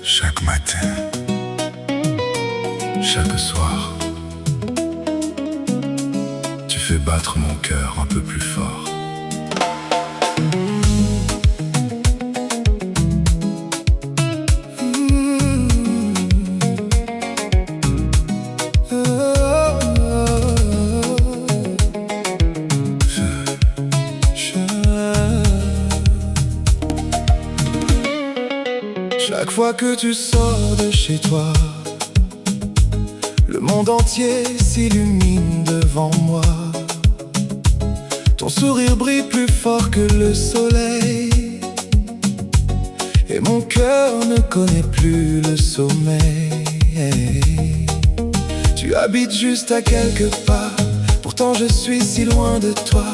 Chaque matin, chaque soir, tu fais battre mon cœur un peu plus fort. Chaque fois que tu sors de chez toi, le monde entier s'illumine devant moi. Ton sourire brille plus fort que le soleil, et mon cœur ne connaît plus le sommeil. Tu habites juste à quelques pas, pourtant je suis si loin de toi.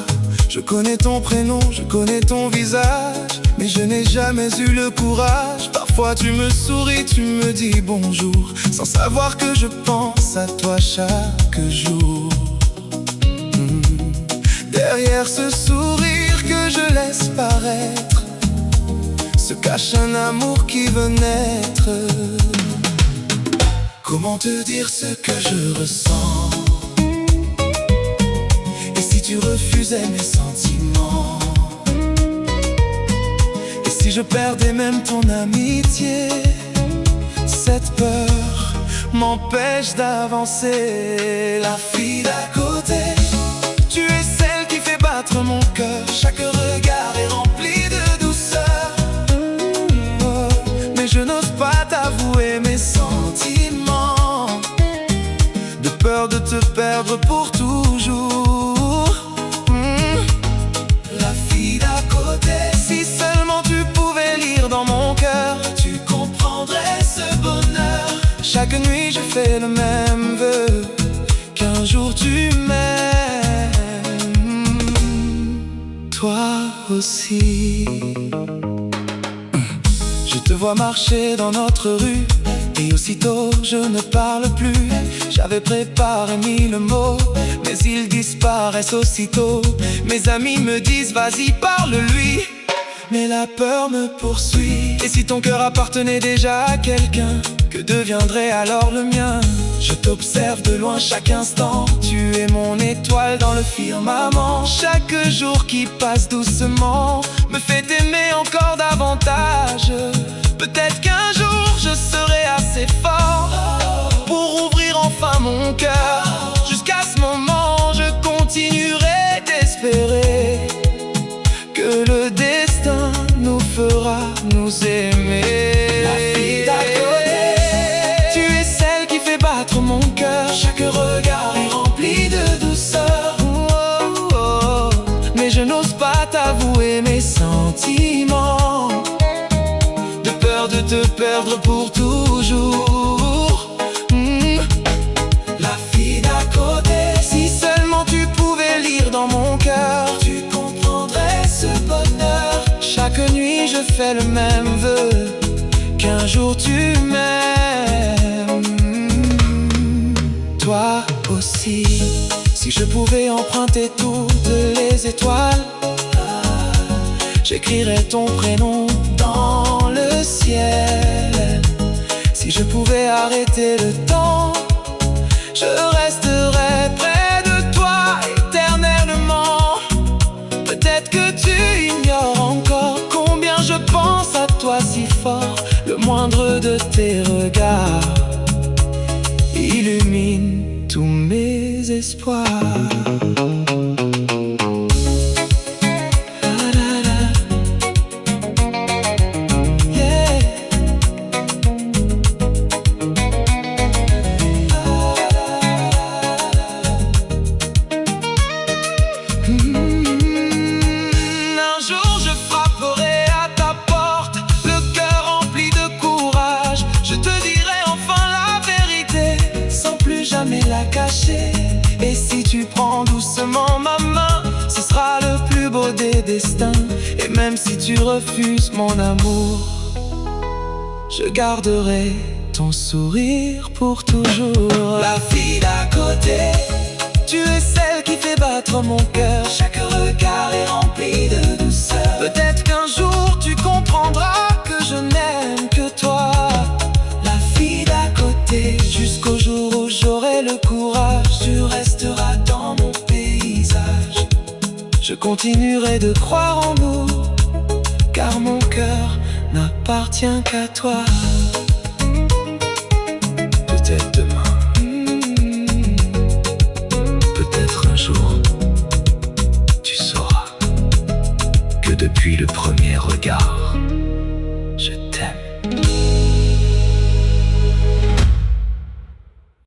Je connais ton prénom, je connais ton visage, mais je n'ai jamais eu le courage. Parfois tu me souris, tu me dis bonjour, sans savoir que je pense à toi chaque jour. Derrière ce sourire que je laisse paraître se cache un amour qui veut naître. Comment te dire ce que je ressens? Et si tu refusais mes sentiments? Et si je perdais même ton amitié? Cette peur m'empêche d'avancer. La fille d'à côté, tu es celle qui fait battre mon cœur. Chaque regard est rempli de douceur. Mais je n'ose pas t'avouer mes sentiments, de peur de te perdre pour toujours. La fille d'à côté, si seulement tu pouvais lire dans mon cœur, tu comprendrais ce bonheur. Chaque nuit je fais le même vœu, qu'un jour tu m'aimes, toi aussi. Je te vois marcher dans notre rue, et aussitôt je ne parle plus. J'avais préparé 1000 mots, mais ils disparaissent aussitôt. Mes amis me disent vas-y parle-lui, mais la peur me poursuit. Et si ton cœur appartenait déjà à quelqu'un, que deviendrait alors le mien? Je t'observe de loin chaque instant, tu es mon étoile dans le firmament. Chaque jour qui passe doucement me fait aimer encore davantage. Peut-être qu'un jour je serai assez fort pour ouvrir enfin mon cœur. Jusqu'à ce moment je continuerai d'espérer que le destin nous fera nous aimer. La fille d'à côté, tu es celle qui fait battre mon cœur. Chaque regard est rempli de douceur. Mais je n'ose pas t'avouer mes sentiments, de peur de te perdre pour toujours. La fille d'à côté, si seulement tu pouvais lire dans mon cœur, tu comprendrais ce bonheur. Chaque nuit je fais le même vœu, qu'un jour tu m'aimes, toi aussi. Si je pouvais emprunter toutes les étoiles, j'écrirais ton prénom dans le ciel. Si je pouvais arrêter le temps, je resterais près de toi éternellement. Peut-être que tu ignores encore combien je pense à toi si fort. Le moindre de tes regards illumine tous mes espoirs. La cacher. Et si tu prends doucement ma main, ce sera le plus beau des destins. Et même si tu refuses mon amour, je garderai ton sourire pour toujours. La fille d'à côté, tu es celle qui fait battre mon cœur. Chaque regard est rempli de continuerai de croire en nous, car mon cœur n'appartient qu'à toi. Peut-être demain, peut-être un jour, tu sauras que depuis le premier regard,